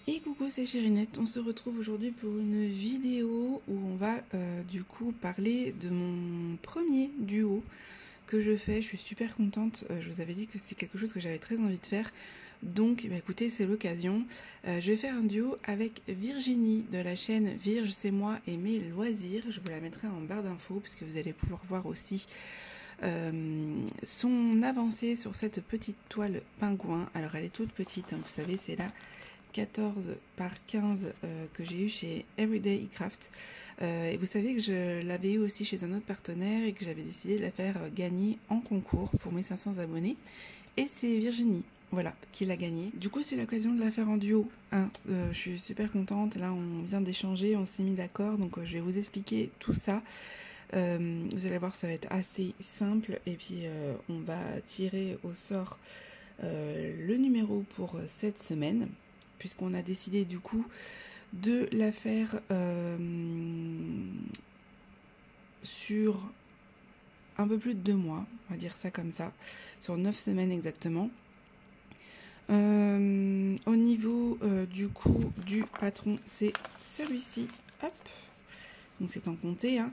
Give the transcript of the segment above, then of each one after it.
Et coucou, c'est Chérinette. On se retrouve aujourd'hui pour une vidéo où on va du coup parler de mon premier duo que je fais. Je suis super contente. Je vous avais dit que c'est quelque chose que j'avais très envie de faire. Donc bah, écoutez, c'est l'occasion. Je vais faire un duo avec Virginie de la chaîne Virge, c'est moi et mes loisirs. Je vous la mettrai en barre d'infos puisque vous allez pouvoir voir aussi son avancée sur cette petite toile pingouin. Alors elle est toute petite, hein, vous savez, c'est la 14 par 15 que j'ai eu chez Everyday Craft. Et vous savez que je l'avais eu aussi chez un autre partenaire et que j'avais décidé de la faire gagner en concours pour mes 500 abonnés. Et c'est Virginie, voilà, qui l'a gagné. Du coup, c'est l'occasion de la faire en duo. Hein. Je suis super contente. Là, on vient d'échanger, on s'est mis d'accord. Donc, je vais vous expliquer tout ça. Vous allez voir, ça va être assez simple. Et puis, on va tirer au sort le numéro pour cette semaine, puisqu'on a décidé du coup de la faire sur un peu plus de 2 mois, on va dire ça comme ça, sur 9 semaines exactement. Au niveau du coup du patron, c'est celui-ci, hop, donc c'est en compté, hein.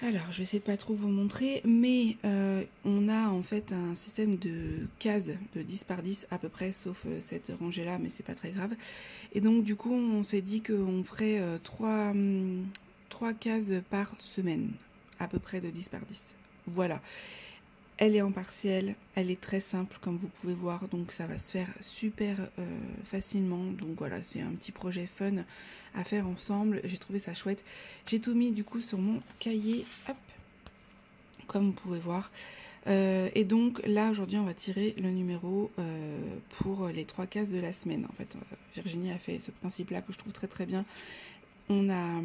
Alors, je vais essayer de pas trop vous montrer, mais on a en fait un système de cases de 10 par 10 à peu près, sauf cette rangée-là, mais c'est pas très grave. Et donc, du coup, on s'est dit qu'on ferait 3 cases par semaine, à peu près de 10 par 10. Voilà. Elle est en partiel, elle est très simple comme vous pouvez voir, donc ça va se faire super facilement. Donc voilà, c'est un petit projet fun à faire ensemble, j'ai trouvé ça chouette. J'ai tout mis du coup sur mon cahier, hop, comme vous pouvez voir. Et donc là aujourd'hui on va tirer le numéro pour les 3 cases de la semaine. En fait, Virginie a fait ce principe-là que je trouve très très bien. On a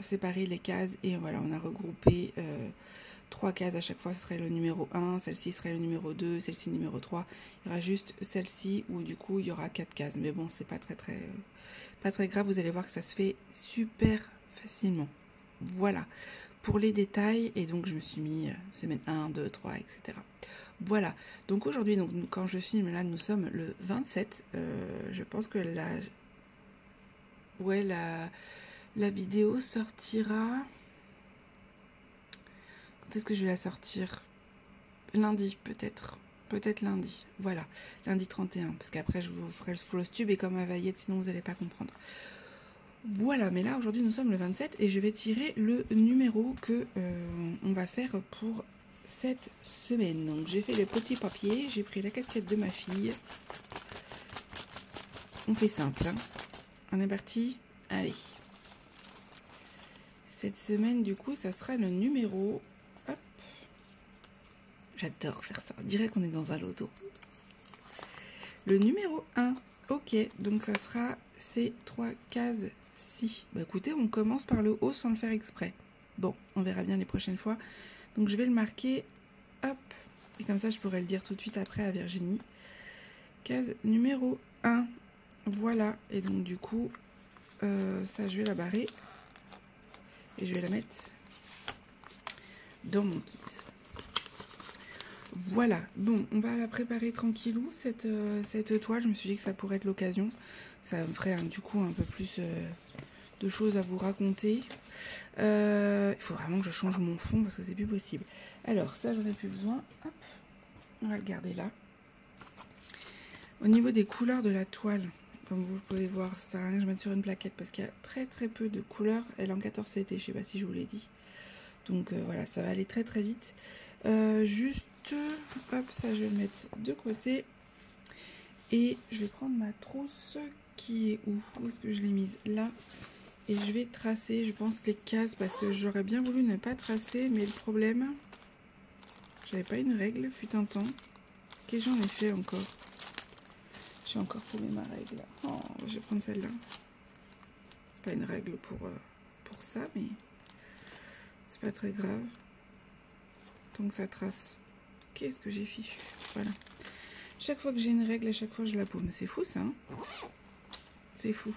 séparé les cases et voilà, on a regroupé 3 cases à chaque fois, ce serait le numéro 1, celle-ci serait le numéro 2, celle-ci le numéro 3. Il y aura juste celle-ci où du coup il y aura 4 cases. Mais bon, c'est pas très grave, vous allez voir que ça se fait super facilement. Voilà, pour les détails, et donc je me suis mis semaine 1, 2, 3, etc. Voilà, donc aujourd'hui, donc, quand je filme là, nous sommes le 27. Je pense que la vidéo sortira... Est-ce que je vais la sortir lundi peut-être lundi, voilà, lundi 31, parce qu'après je vous ferai le floss tube et comme à Vaillette, sinon vous n'allez pas comprendre. Voilà, mais là aujourd'hui nous sommes le 27 et je vais tirer le numéro que on va faire pour cette semaine. Donc j'ai fait les petits papiers, j'ai pris la casquette de ma fille. On fait simple, hein. On est parti, allez. Cette semaine du coup ça sera le numéro... J'adore faire ça. On dirait qu'on est dans un loto. Le numéro 1. Ok, donc ça sera ces 3 cases-ci. Bah écoutez, on commence par le haut sans le faire exprès. Bon, on verra bien les prochaines fois. Donc je vais le marquer. Hop. Et comme ça, je pourrai le dire tout de suite après à Virginie. Case numéro 1. Voilà. Et donc du coup, ça je vais la barrer. Et je vais la mettre dans mon kit. Voilà, bon, on va la préparer tranquillou, cette toile. Je me suis dit que ça pourrait être l'occasion. Ça me ferait du coup un peu plus de choses à vous raconter. Il faut vraiment que je change mon fond parce que c'est plus possible. Alors, ça, j'en ai plus besoin. Hop, on va le garder là. Au niveau des couleurs de la toile, comme vous pouvez voir, ça sert à rien que je mette sur une plaquette parce qu'il y a très très peu de couleurs. Elle est en 14 CT, je sais pas si je vous l'ai dit. Donc voilà, ça va aller très très vite. Juste, hop, ça je vais le mettre de côté. Et je vais prendre ma trousse qui est où? Où est-ce que je l'ai mise? Là. Et je vais tracer, je pense, les cases parce que j'aurais bien voulu ne pas tracer. Mais le problème, j'avais pas une règle, fut un temps. Qu'est-ce que j'en ai fait encore? J'ai encore trouvé ma règle. Oh, je vais prendre celle-là. C'est pas une règle pour ça, mais c'est pas très grave. Tant que ça trace. Qu'est-ce que j'ai fichu? Voilà. Chaque fois que j'ai une règle, à chaque fois je la paume. C'est fou ça, hein? C'est fou.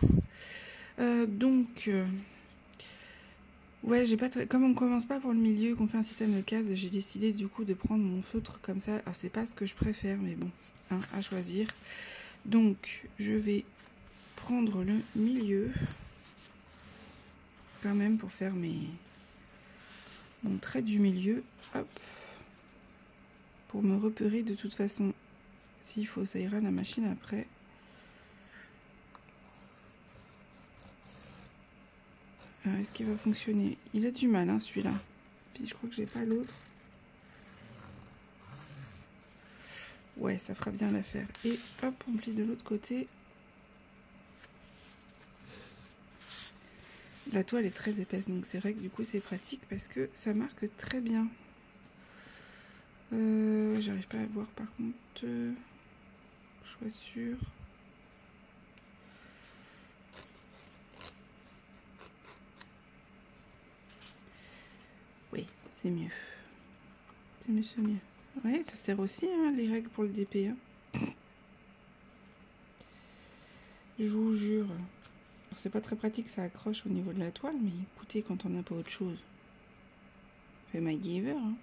Ouais, j'ai pas très... Comme on commence pas pour le milieu, qu'on fait un système de cases, j'ai décidé du coup de prendre mon feutre comme ça. Alors c'est pas ce que je préfère, mais bon, hein, à choisir. Donc je vais prendre le milieu quand même pour faire mon trait du milieu. Hop. Pour me repérer de toute façon. S'il faut, ça ira la machine après. Alors, est-ce qu'il va fonctionner? Il a du mal, hein, celui-là. Puis je crois que j'ai pas l'autre. Ouais, ça fera bien l'affaire. Et hop, on plie de l'autre côté. La toile est très épaisse, donc c'est vrai que du coup c'est pratique parce que ça marque très bien. J'arrive pas à voir par contre. Choix sûr. Oui, c'est mieux. C'est mieux, c'est mieux. Ouais, ça sert aussi, hein, les règles pour le DP. Hein. Je vous jure. Alors c'est pas très pratique, ça accroche au niveau de la toile, mais écoutez, quand on n'a pas autre chose, fait my giver. Hein.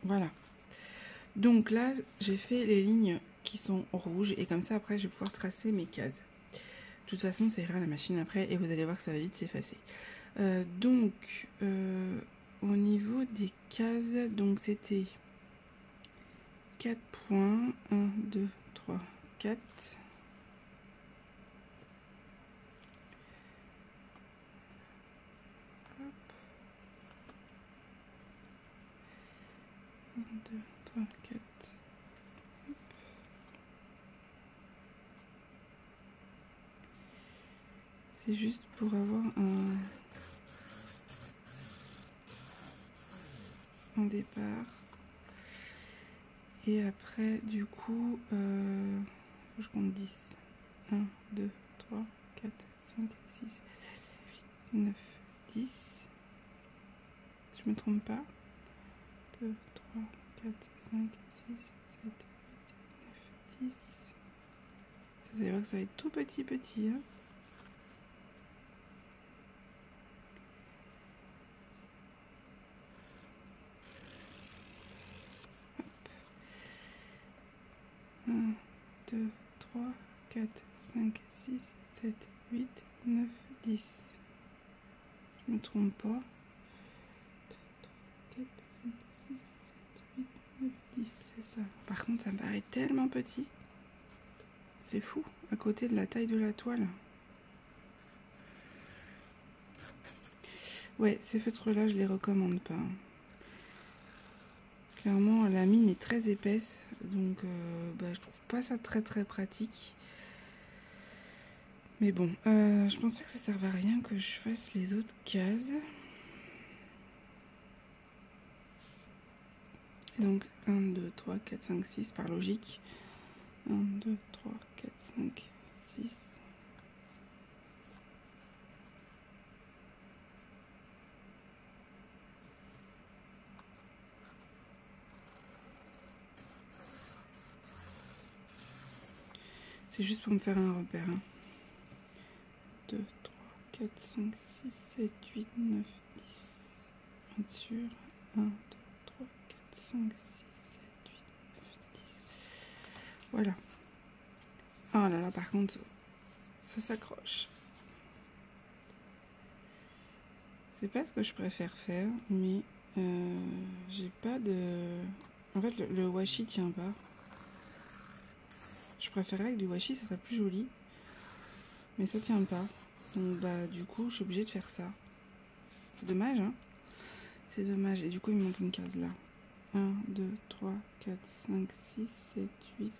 Voilà. Donc là, j'ai fait les lignes qui sont rouges et comme ça après je vais pouvoir tracer mes cases. De toute façon, ça ira à la machine après et vous allez voir que ça va vite s'effacer. Au niveau des cases, donc c'était 4 points. 1, 2, 3, 4. Hop. 1, 2, 3, 4. Hop. C'est juste pour avoir un départ. Et après, du coup, je compte 10. 1, 2, 3, 4, 5, 6, 7, 8, 9, 10. Je me trompe pas. 2, 3, 4, 5, 6, 7, 8, 9, 10. Vous allez voir que ça va être tout petit. Hein. Hop. 1, 2, 3, 4, 5, 6, 7, 8, 9, 10. Je me trompe pas. 2, 3, 4, 5, 6, 7, 8, 9, 10. C'est ça. Par contre, ça me paraît tellement petit. C'est fou, à côté de la taille de la toile. Ouais, ces feutres-là, je les recommande pas. Clairement, la mine est très épaisse, donc je trouve pas ça très pratique. Mais bon, je pense pas que ça serve à rien que je fasse les autres cases. Donc 1, 2, 3, 4, 5, 6 par logique. 1, 2, 3, 4, 5, 6. C'est juste pour me faire un repère. Hein. 2, 3, 4, 5, 6, 7, 8, 9, 10. Bien sûr. 1, 2, 3, 4, 5, 6, 7, 8, 9, 10. Voilà. Oh là là, par contre, ça s'accroche. C'est pas ce que je préfère faire, mais j'ai pas de... En fait, le washi tient pas. Je préférerais avec du washi, ça serait plus joli. Mais ça tient pas. Donc du coup, je suis obligée de faire ça. C'est dommage, hein. C'est dommage. Et du coup, il me manque une case là. 1, 2, 3, 4, 5, 6, 7, 8.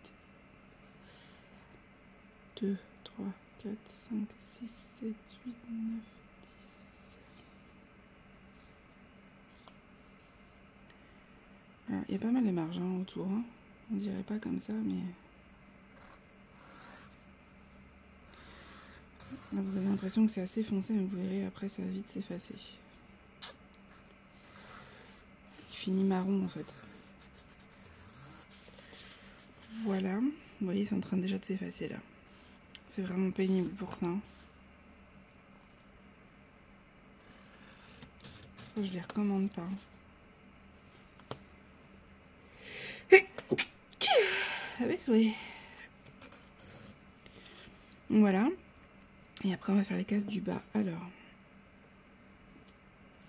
2, 3, 4, 5, 6, 7, 8, 9, 10. Alors, il y a pas mal de marge hein, autour. Hein. On dirait pas comme ça, mais... Là, vous avez l'impression que c'est assez foncé, mais vous verrez, après, ça va vite s'effacer. Il finit marron, en fait. Voilà. Vous voyez, c'est en train déjà de s'effacer, là. C'est vraiment pénible pour ça. Ça, je les recommande pas. avec souhait. Voilà. Et après, on va faire les cases du bas. Alors,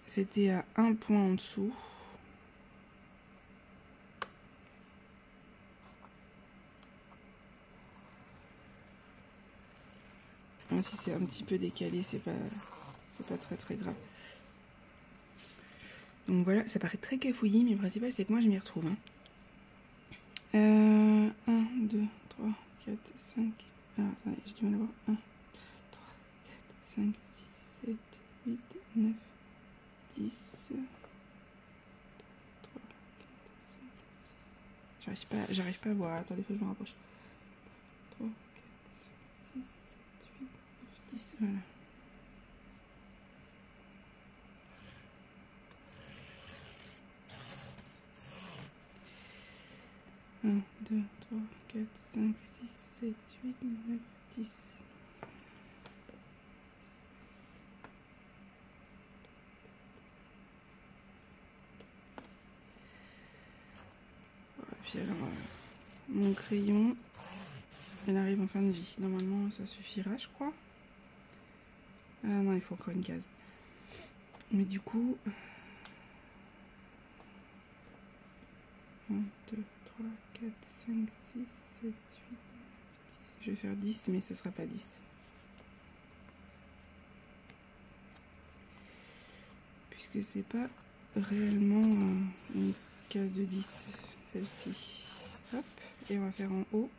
c'était à un point en dessous. Même si c'est un petit peu décalé, c'est pas très grave. Donc voilà, ça paraît très cafouillis, mais le principal c'est que moi je m'y retrouve. Hein. 1, 2, 3, 4, 5. Alors attendez, j'ai du mal à voir. 1, 2, 3, 4, 5, 6, 7, 8, 9, 10. 3, 4, 5, 6. J'arrive pas à voir. Attendez, faut que je me rapproche. 3, 4, 5, 6, 7, 8, 9, 10. Voilà. Un, 2, 3, 4, 5, 6, 7, 8, 9, 10. Voilà, puis alors, mon crayon, il arrive en fin de vie. Normalement, ça suffira, je crois. Ah non, il faut encore une case. Mais du coup... 1, 2, 3, 4, 5, 6, 7, 8, 9, 10. Je vais faire 10, mais ce sera pas 10. Puisque c'est pas réellement une case de 10, celle-ci. Hop, et on va faire en haut.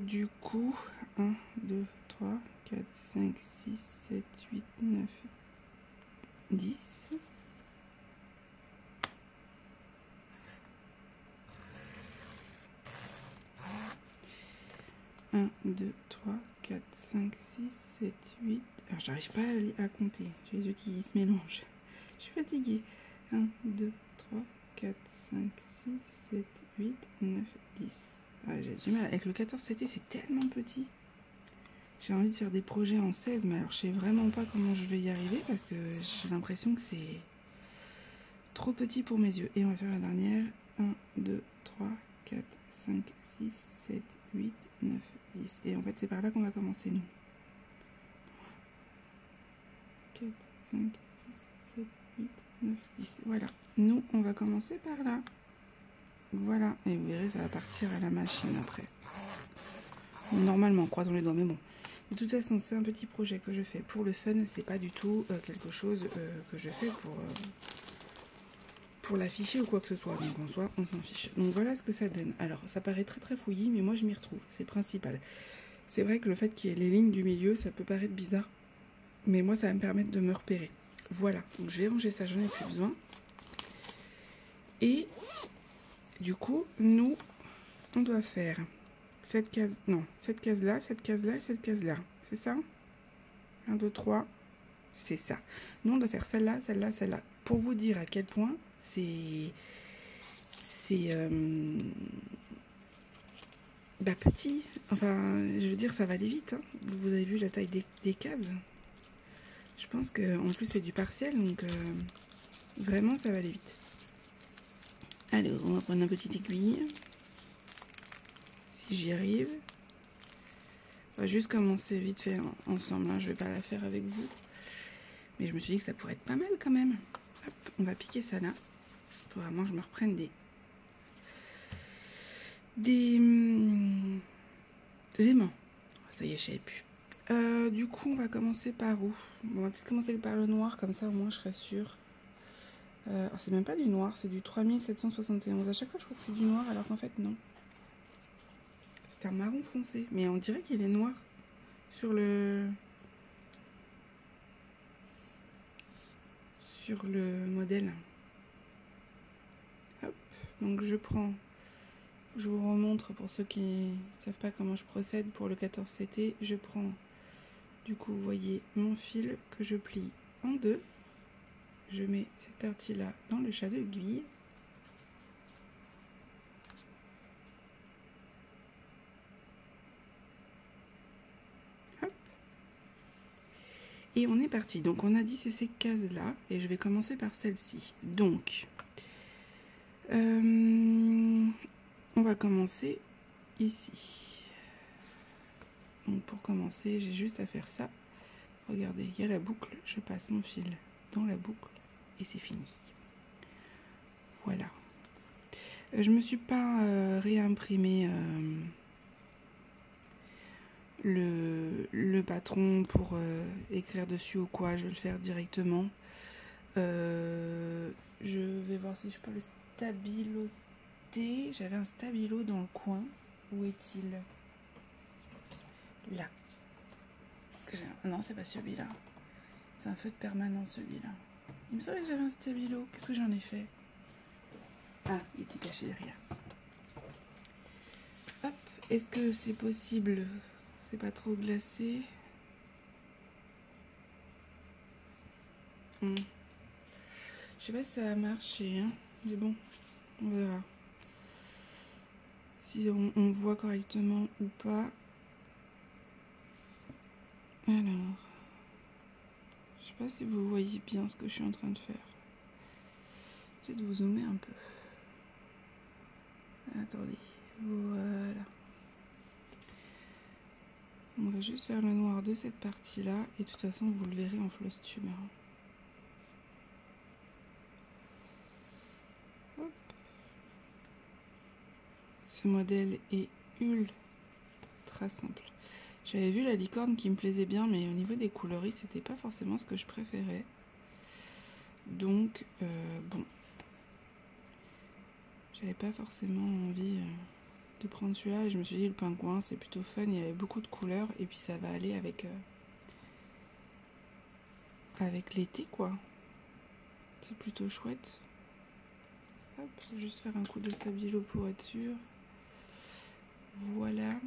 Du coup, 1, 2, 3, 4, 5, 6, 7, 8, 9, 10. 1, 2, 3, 4, 5, 6, 7, 8. Alors, j'arrive pas à compter. J'ai les yeux qui se mélangent. Je suis fatiguée. 1, 2, 3, 4, 5, 6, 7, 8, 9, 10. Ah, j'ai du mal. Avec le 14 CT, c'est tellement petit. J'ai envie de faire des projets en 16, mais alors je sais vraiment pas comment je vais y arriver parce que j'ai l'impression que c'est trop petit pour mes yeux. Et on va faire la dernière. 1, 2, 3, 4, 5, 6, 7, 8, 9, 10. Et en fait, c'est par là qu'on va commencer, nous. 4, 5, 6, 7, 8, 9, 10. Voilà. Nous, on va commencer par là. Voilà. Et vous verrez, ça va partir à la machine après. Normalement, croisons les doigts, mais bon. De toute façon, c'est un petit projet que je fais pour le fun. C'est pas du tout quelque chose que je fais pour l'afficher ou quoi que ce soit. Donc en soi, on s'en fiche. Donc voilà ce que ça donne. Alors, ça paraît très très fouillis, mais moi je m'y retrouve. C'est le principal. C'est vrai que le fait qu'il y ait les lignes du milieu, ça peut paraître bizarre. Mais moi, ça va me permettre de me repérer. Voilà. Donc je vais ranger ça, j'en ai plus besoin. Et du coup, nous, on doit faire cette case, non, cette case-là, cette case-là et cette case-là. C'est ça? 1, 2, 3. C'est ça. Nous, on doit faire celle-là, celle-là, celle-là. Pour vous dire à quel point c'est petit. Enfin, je veux dire, ça va aller vite. Hein. Vous avez vu la taille des cases. Je pense que en plus, c'est du partiel. Donc, vraiment, ça va aller vite. Allez, on va prendre une petite aiguille. Si j'y arrive. On va juste commencer vite fait ensemble. Hein. Je vais pas la faire avec vous. Mais je me suis dit que ça pourrait être pas mal quand même. Hop, on va piquer ça là. Il faut vraiment que je me reprenne des aimants. Ça y est, je savais plus. Du coup, on va commencer par où? Bon, on va peut-être commencer par le noir, comme ça au moins je serai sûre. C'est même pas du noir, c'est du 3771. À chaque fois, je crois que c'est du noir, alors qu'en fait, non. C'est un marron foncé. Mais on dirait qu'il est noir sur le modèle. Hop, donc je prends, je vous remontre pour ceux qui ne savent pas comment je procède pour le 14 CT. Je prends, du coup, vous voyez mon fil que je plie en deux. Je mets cette partie-là dans le chat de l'aiguille. Hop. Et on est parti. Donc on a dit c'est ces cases-là. Et je vais commencer par celle-ci. Donc, on va commencer ici. Donc pour commencer, j'ai juste à faire ça. Regardez, il y a la boucle, je passe mon fil dans la boucle et c'est fini. Voilà. Je me suis pas réimprimé le patron pour écrire dessus ou quoi, je vais le faire directement. Je vais voir si je peux le stabiloter. J'avais un stabilo dans le coin. Où est-il? Là. Non, c'est pas celui-là. C'est un feutre permanent, celui-là. Il me semblait que j'avais un stabilo. Qu'est-ce que j'en ai fait? Ah, il était caché derrière. Hop. Est-ce que c'est possible? C'est pas trop glacé? Je sais pas si ça a marché, hein. Mais bon, on verra. Si on voit correctement ou pas. Alors, je sais pas si vous voyez bien ce que je suis en train de faire. Peut-être vous zoomer un peu. Attendez, voilà. On va juste faire le noir de cette partie-là. Et de toute façon, vous le verrez en floss tube. Hop. Ce modèle est ultra simple. J'avais vu la licorne qui me plaisait bien, mais au niveau des coloris, c'était pas forcément ce que je préférais. Donc, bon. J'avais pas forcément envie de prendre celui-là. Et je me suis dit, le pingouin, c'est plutôt fun. Il y avait beaucoup de couleurs. Et puis, ça va aller avec l'été, quoi. C'est plutôt chouette. Hop, juste faire un coup de stabilo pour être sûr. Voilà.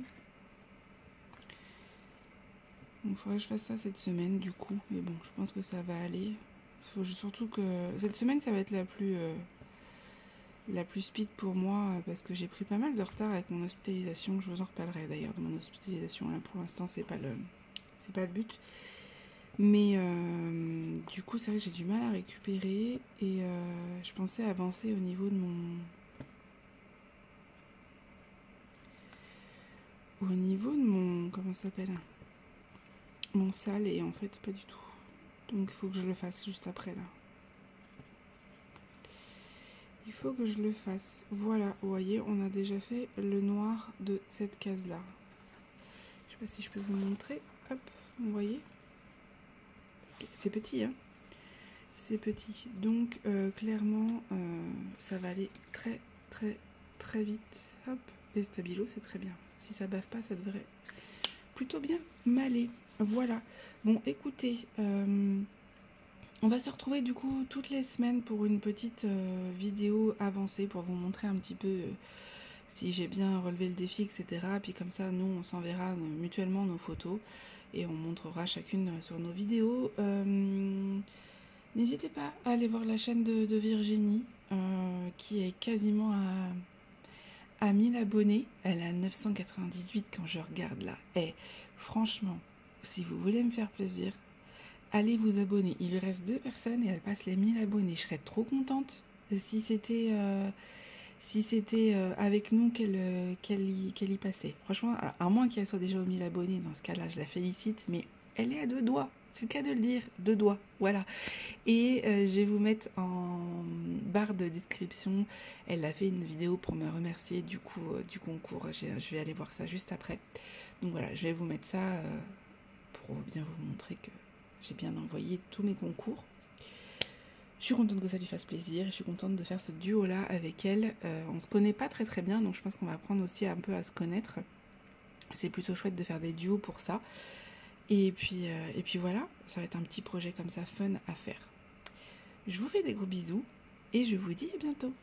Il faudrait que je fasse ça cette semaine du coup, mais bon, je pense que ça va aller. Faut surtout que cette semaine, ça va être la plus speed pour moi parce que j'ai pris pas mal de retard avec mon hospitalisation. Je vous en reparlerai d'ailleurs de mon hospitalisation. Là, pour l'instant, c'est pas le but. Mais du coup, c'est vrai que j'ai du mal à récupérer et je pensais avancer au niveau de mon comment ça s'appelle, mon sale, et en fait pas du tout. Donc il faut que je le fasse juste après là. Il faut que je le fasse. Voilà, vous voyez, on a déjà fait le noir de cette case là. Je sais pas si je peux vous montrer. Hop, vous voyez. C'est petit, hein. C'est petit. Donc clairement, ça va aller très très très vite. Hop, et stabilo, c'est très bien. Si ça bave pas, ça devrait plutôt bien m'aller. Voilà. Bon, écoutez, on va se retrouver du coup toutes les semaines pour une petite vidéo avancée pour vous montrer un petit peu si j'ai bien relevé le défi, etc. Puis comme ça, nous, on s'enverra mutuellement nos photos et on montrera chacune sur nos vidéos. N'hésitez pas à aller voir la chaîne de Virginie qui est quasiment à 1000 abonnés. Elle a 998 quand je regarde là. Et franchement, si vous voulez me faire plaisir, allez vous abonner. Il lui reste 2 personnes et elle passe les 1000 abonnés. Je serais trop contente si c'était avec nous qu'elle y passait. Franchement, à moins qu'elle soit déjà aux 1000 abonnés, dans ce cas-là, je la félicite, mais elle est à 2 doigts. C'est le cas de le dire, 2 doigts, voilà. Et je vais vous mettre en barre de description. Elle a fait une vidéo pour me remercier du concours. Je vais aller voir ça juste après. Donc voilà, je vais vous mettre ça pour bien vous montrer que j'ai bien envoyé tous mes concours. Je suis contente que ça lui fasse plaisir. Je suis contente de faire ce duo-là avec elle. On se connaît pas très très bien, donc je pense qu'on va apprendre aussi un peu à se connaître. C'est plutôt chouette de faire des duos pour ça. Et puis voilà, ça va être un petit projet comme ça, fun à faire. Je vous fais des gros bisous et je vous dis à bientôt.